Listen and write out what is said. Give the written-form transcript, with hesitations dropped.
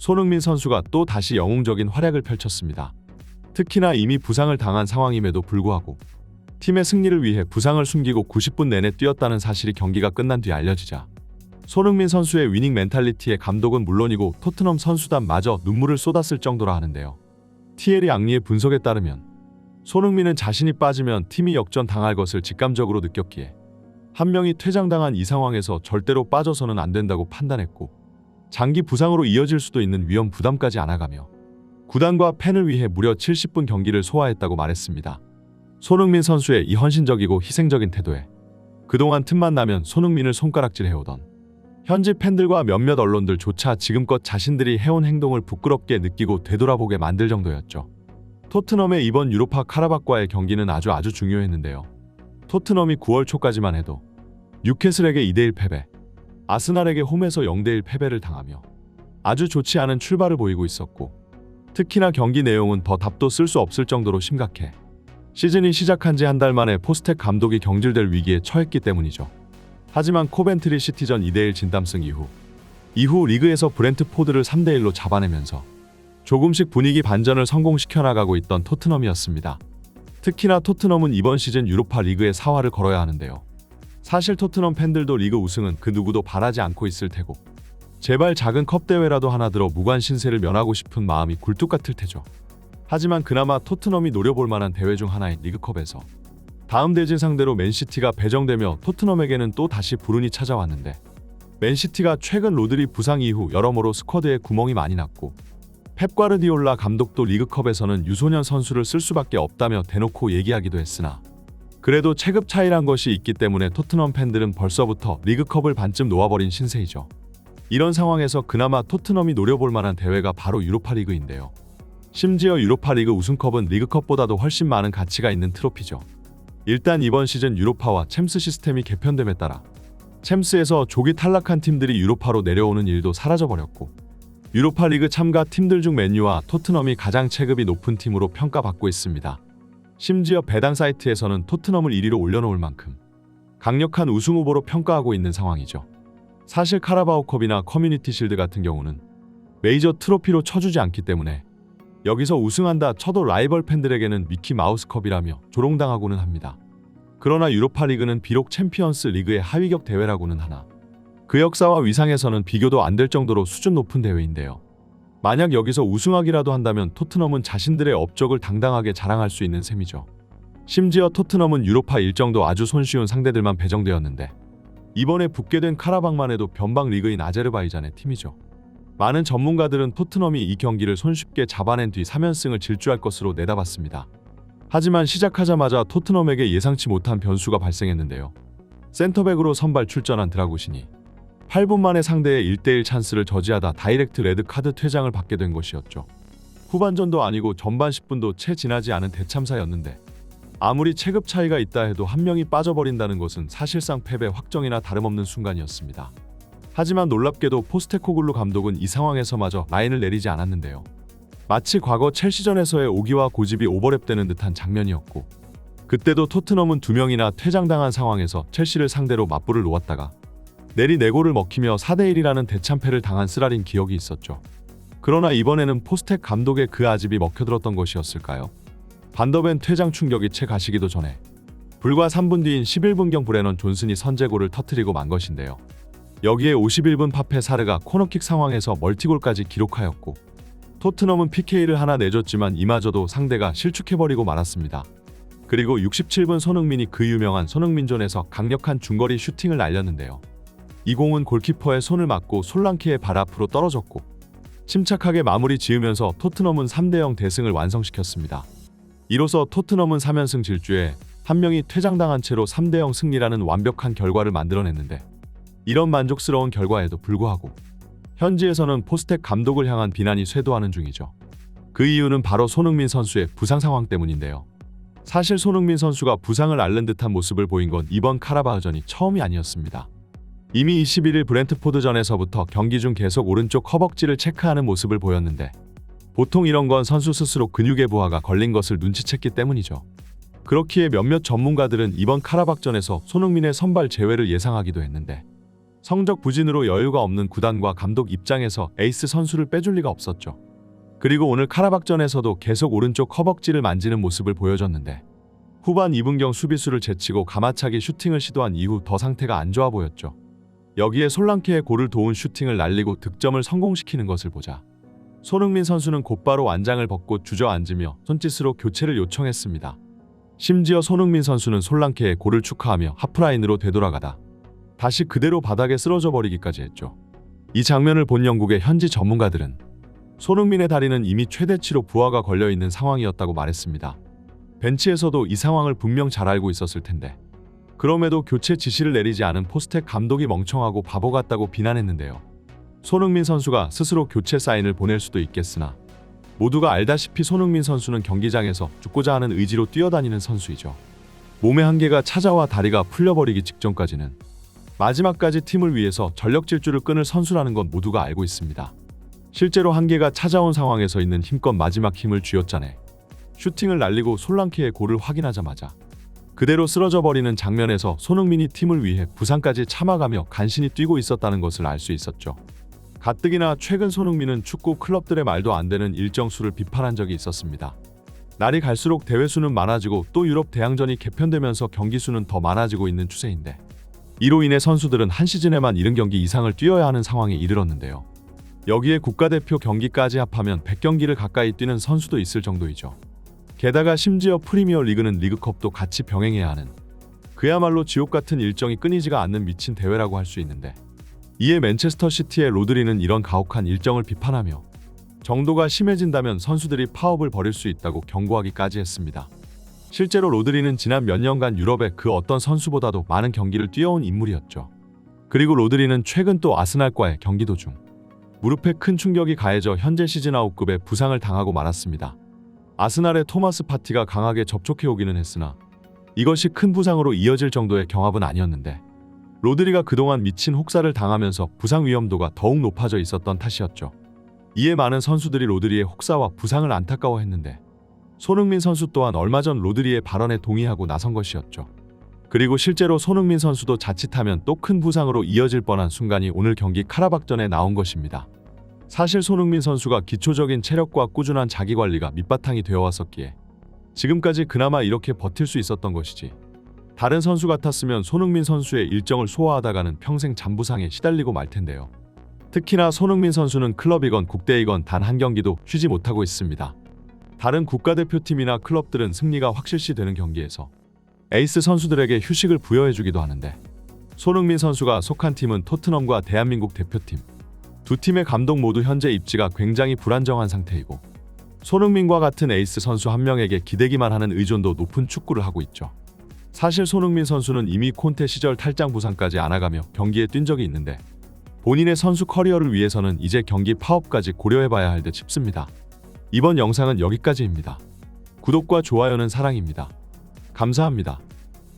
손흥민 선수가 또 다시 영웅적인 활약을 펼쳤습니다. 특히나 이미 부상을 당한 상황임에도 불구하고 팀의 승리를 위해 부상을 숨기고 90분 내내 뛰었다는 사실이 경기가 끝난 뒤 알려지자 손흥민 선수의 위닝 멘탈리티에 감독은 물론이고 토트넘 선수단마저 눈물을 쏟았을 정도라 하는데요. 티에리 앙리의 분석에 따르면 손흥민은 자신이 빠지면 팀이 역전당할 것을 직감적으로 느꼈기에 한 명이 퇴장당한 이 상황에서 절대로 빠져서는 안 된다고 판단했고 장기 부상으로 이어질 수도 있는 위험 부담까지 안아가며 구단과 팬을 위해 무려 70분 경기를 소화했다고 말했습니다. 손흥민 선수의 이 헌신적이고 희생적인 태도에 그동안 틈만 나면 손흥민을 손가락질해오던 현지 팬들과 몇몇 언론들조차 지금껏 자신들이 해온 행동을 부끄럽게 느끼고 되돌아보게 만들 정도였죠. 토트넘의 이번 유로파 카라박과의 경기는 아주 중요했는데요. 토트넘이 9월 초까지만 해도 뉴캐슬에게 2대1 패배, 아스날에게 홈에서 0대1 패배를 당하며 아주 좋지 않은 출발을 보이고 있었고 특히나 경기 내용은 더 답도 쓸 수 없을 정도로 심각해 시즌이 시작한 지 한 달 만에 포스텍 감독이 경질될 위기에 처했기 때문이죠. 하지만 코벤트리 시티전 2대1 진땀승 이후 리그에서 브렌트포드를 3대1로 잡아내면서 조금씩 분위기 반전을 성공시켜 나가고 있던 토트넘이었습니다. 특히나 토트넘은 이번 시즌 유로파 리그에 사활을 걸어야 하는데요. 사실 토트넘 팬들도 리그 우승은 그 누구도 바라지 않고 있을 테고 제발 작은 컵 대회라도 하나 들어 무관 신세를 면하고 싶은 마음이 굴뚝 같을 테죠. 하지만 그나마 토트넘이 노려볼 만한 대회 중 하나인 리그컵에서 다음 대진 상대로 맨시티가 배정되며 토트넘에게는 또 다시 불운이 찾아왔는데 맨시티가 최근 로드리 부상 이후 여러모로 스쿼드에 구멍이 많이 났고 펩 과르디올라 감독도 리그컵에서는 유소년 선수를 쓸 수밖에 없다며 대놓고 얘기하기도 했으나 그래도 체급 차이란 것이 있기 때문에 토트넘 팬들은 벌써부터 리그컵을 반쯤 놓아버린 신세이죠. 이런 상황에서 그나마 토트넘이 노려볼 만한 대회가 바로 유로파리그인데요. 심지어 유로파리그 우승컵은 리그컵보다도 훨씬 많은 가치가 있는 트로피죠. 일단 이번 시즌 유로파와 챔스 시스템이 개편됨에 따라 챔스에서 조기 탈락한 팀들이 유로파로 내려오는 일도 사라져버렸고 유로파리그 참가 팀들 중 맨유와 토트넘이 가장 체급이 높은 팀으로 평가받고 있습니다. 심지어 배당 사이트에서는 토트넘을 1위로 올려놓을 만큼 강력한 우승 후보로 평가하고 있는 상황이죠. 사실 카라바오컵이나 커뮤니티 실드 같은 경우는 메이저 트로피로 쳐주지 않기 때문에 여기서 우승한다 쳐도 라이벌 팬들에게는 미키 마우스컵이라며 조롱당하고는 합니다. 그러나 유로파리그는 비록 챔피언스 리그의 하위격 대회라고는 하나 그 역사와 위상에서는 비교도 안 될 정도로 수준 높은 대회인데요. 만약 여기서 우승하기라도 한다면 토트넘은 자신들의 업적을 당당하게 자랑할 수 있는 셈이죠. 심지어 토트넘은 유로파 일정도 아주 손쉬운 상대들만 배정되었는데 이번에 붙게 된 카라박만 해도 변방 리그인 아제르바이잔의 팀이죠. 많은 전문가들은 토트넘이 이 경기를 손쉽게 잡아낸 뒤 3연승을 질주할 것으로 내다봤습니다. 하지만 시작하자마자 토트넘에게 예상치 못한 변수가 발생했는데요. 센터백으로 선발 출전한 드라구신이 8분 만에 상대의 1대1 찬스를 저지하다 다이렉트 레드카드 퇴장을 받게 된 것이었죠. 후반전도 아니고 전반 10분도 채 지나지 않은 대참사였는데 아무리 체급 차이가 있다 해도 한 명이 빠져버린다는 것은 사실상 패배 확정이나 다름없는 순간이었습니다. 하지만 놀랍게도 포스테코글루 감독은 이 상황에서마저 라인을 내리지 않았는데요. 마치 과거 첼시전에서의 오기와 고집이 오버랩되는 듯한 장면이었고 그때도 토트넘은 2명이나 퇴장당한 상황에서 첼시를 상대로 맞불을 놓았다가 내리 4골을 먹히며 4대1이라는 대참패를 당한 쓰라린 기억이 있었죠. 그러나 이번에는 포스텍 감독의 그 아집이 먹혀들었던 것이었을까요? 반더벤 퇴장 충격이 채 가시기도 전에 불과 3분 뒤인 11분경 브레넌 존슨이 선제골을 터뜨리고 만 것인데요. 여기에 51분 파페 사르가 코너킥 상황에서 멀티골까지 기록하였고 토트넘은 PK를 하나 내줬지만 이마저도 상대가 실축해버리고 말았습니다. 그리고 67분 손흥민이 그 유명한 손흥민존에서 강력한 중거리 슈팅을 날렸는데요. 이 공은 골키퍼의 손을 맞고 솔랑케의 발 앞으로 떨어졌고 침착하게 마무리 지으면서 토트넘은 3대0 대승을 완성시켰습니다. 이로써 토트넘은 3연승 질주에 한 명이 퇴장당한 채로 3대0 승리라는 완벽한 결과를 만들어냈는데 이런 만족스러운 결과에도 불구하고 현지에서는 포스텍 감독을 향한 비난이 쇄도하는 중이죠. 그 이유는 바로 손흥민 선수의 부상 상황 때문인데요. 사실 손흥민 선수가 부상을 앓는 듯한 모습을 보인 건 이번 카라바흐전이 처음이 아니었습니다. 이미 21일 브렌트포드전에서부터 경기 중 계속 오른쪽 허벅지를 체크하는 모습을 보였는데 보통 이런 건 선수 스스로 근육의 부하가 걸린 것을 눈치챘기 때문이죠. 그렇기에 몇몇 전문가들은 이번 카라박전에서 손흥민의 선발 제외를 예상하기도 했는데 성적 부진으로 여유가 없는 구단과 감독 입장에서 에이스 선수를 빼줄 리가 없었죠. 그리고 오늘 카라박전에서도 계속 오른쪽 허벅지를 만지는 모습을 보여줬는데 후반 2분경 수비수를 제치고 가마차기 슈팅을 시도한 이후 더 상태가 안 좋아 보였죠. 여기에 솔랑케의 골을 도운 슈팅을 날리고 득점을 성공시키는 것을 보자 손흥민 선수는 곧바로 완장을 벗고 주저앉으며 손짓으로 교체를 요청했습니다. 심지어 손흥민 선수는 솔랑케의 골을 축하하며 하프라인으로 되돌아가다 다시 그대로 바닥에 쓰러져 버리기까지 했죠. 이 장면을 본 영국의 현지 전문가들은 손흥민의 다리는 이미 최대치로 부하가 걸려있는 상황이었다고 말했습니다. 벤치에서도 이 상황을 분명 잘 알고 있었을 텐데 그럼에도 교체 지시를 내리지 않은 포스텍 감독이 멍청하고 바보 같다고 비난했는데요. 손흥민 선수가 스스로 교체 사인을 보낼 수도 있겠으나 모두가 알다시피 손흥민 선수는 경기장에서 죽고자 하는 의지로 뛰어다니는 선수이죠. 몸의 한계가 찾아와 다리가 풀려버리기 직전까지는 마지막까지 팀을 위해서 전력 질주를 끊을 선수라는 건 모두가 알고 있습니다. 실제로 한계가 찾아온 상황에서 있는 힘껏 마지막 힘을 쥐어짜내 슈팅을 날리고 솔랑케의 골을 확인하자마자 그대로 쓰러져 버리는 장면에서 손흥민이 팀을 위해 부상까지 참아가며 간신히 뛰고 있었다는 것을 알 수 있었죠. 가뜩이나 최근 손흥민은 축구 클럽들의 말도 안 되는 일정 수를 비판한 적이 있었습니다. 날이 갈수록 대회 수는 많아지고 또 유럽 대항전이 개편되면서 경기 수는 더 많아지고 있는 추세인데 이로 인해 선수들은 한 시즌에만 70경기 이상을 뛰어야 하는 상황에 이르렀는데요. 여기에 국가대표 경기까지 합하면 100경기를 가까이 뛰는 선수도 있을 정도이죠. 게다가 심지어 프리미어리그는 리그컵도 같이 병행해야 하는 그야말로 지옥 같은 일정이 끊이지가 않는 미친 대회라고 할 수 있는데 이에 맨체스터 시티의 로드리는 이런 가혹한 일정을 비판하며 정도가 심해진다면 선수들이 파업을 벌일 수 있다고 경고하기까지 했습니다. 실제로 로드리는 지난 몇 년간 유럽의 그 어떤 선수보다도 많은 경기를 뛰어온 인물이었죠. 그리고 로드리는 최근 또 아스날과의 경기 도중 무릎에 큰 충격이 가해져 현재 시즌 아웃급의 부상을 당하고 말았습니다. 아스날의 토마스 파티가 강하게 접촉해오기는 했으나 이것이 큰 부상으로 이어질 정도의 경합은 아니었는데 로드리가 그동안 미친 혹사를 당하면서 부상 위험도가 더욱 높아져 있었던 탓이었죠. 이에 많은 선수들이 로드리의 혹사와 부상을 안타까워했는데 손흥민 선수 또한 얼마 전 로드리의 발언에 동의하고 나선 것이었죠. 그리고 실제로 손흥민 선수도 자칫하면 또 큰 부상으로 이어질 뻔한 순간이 오늘 경기 카라박전에 나온 것입니다. 사실 손흥민 선수가 기초적인 체력과 꾸준한 자기관리가 밑바탕이 되어왔었기에 지금까지 그나마 이렇게 버틸 수 있었던 것이지 다른 선수 같았으면 손흥민 선수의 일정을 소화하다가는 평생 잠부상에 시달리고 말 텐데요. 특히나 손흥민 선수는 클럽이건 국대이건 단 한 경기도 쉬지 못하고 있습니다. 다른 국가대표팀이나 클럽들은 승리가 확실시되는 경기에서 에이스 선수들에게 휴식을 부여해주기도 하는데 손흥민 선수가 속한 팀은 토트넘과 대한민국 대표팀 두 팀의 감독 모두 현재 입지가 굉장히 불안정한 상태이고 손흥민과 같은 에이스 선수 한 명에게 기대기만 하는 의존도 높은 축구를 하고 있죠. 사실 손흥민 선수는 이미 콘테 시절 탈장 부상까지 안아가며 경기에 뛴 적이 있는데 본인의 선수 커리어를 위해서는 이제 경기 파업까지 고려해봐야 할 듯 싶습니다. 이번 영상은 여기까지입니다. 구독과 좋아요는 사랑입니다. 감사합니다.